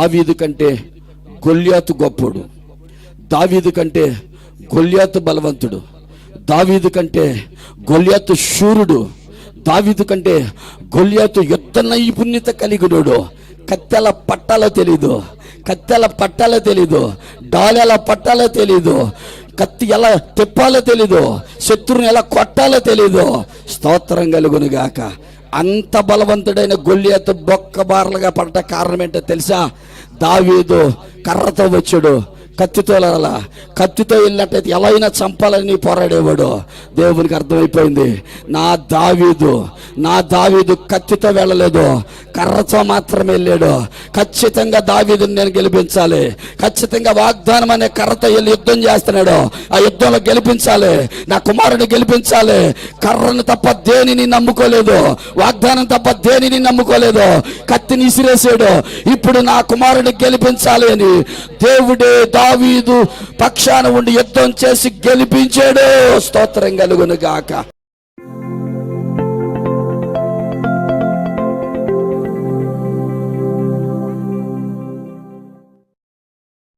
దావీదు కంటే గొల్యాతు గొప్పోడు, దావీదు కంటే గొల్యాతు బలవంతుడు, దావీదు కంటే గొల్యాతు శూరుడు, దావీదు కంటే గొల్యాతు యుద్ధ నైపుణ్యత కలిగినోడు. కత్తెల పట్టాలో తెలీదు, కత్తెల పట్టాలో తెలీదు, డాలెల పట్టాలో తెలీదు, కత్తి ఎలా తిప్పాలో తెలీదు, శత్రువుని ఎలా కొట్టాలో తెలీదు. స్తోత్రం కలుగును గాక. అంత బలవంతుడైన గొల్యాతు బొక్క బార్లుగా పడ్డ కారణం ఏంటో తెలుసా? దావీదు కర్రతో వచ్చాడు, కత్తితో వెళ్ళాలా, కత్తితో వెళ్ళినట్టయితే ఎలా అయినా చంపాలని పోరాడేవాడు. దేవునికి అర్థమైపోయింది, నా దావీదు కత్తితో వెళ్ళలేదు, కర్రతో మాత్రమే వెళ్ళాడు. ఖచ్చితంగా దావీదుని నేను గెలిపించాలి, ఖచ్చితంగా వాగ్దానం అనే కర్రతో వెళ్ళి యుద్ధం చేస్తున్నాడు, ఆ యుద్ధంలో గెలిపించాలి, నా కుమారుని గెలిపించాలి. కర్రను తప్ప దేనిని నమ్ముకోలేదు, వాగ్దానం తప్ప దేనిని నమ్ముకోలేదు, కత్తిని ఇసిరేసాడు. ఇప్పుడు నా కుమారుని గెలిపించాలి అని దేవుడే దావీదు పక్షాన ఉండి యుద్ధం చేసి గెలిపించాడు. స్తోత్రం కలుగును గాక.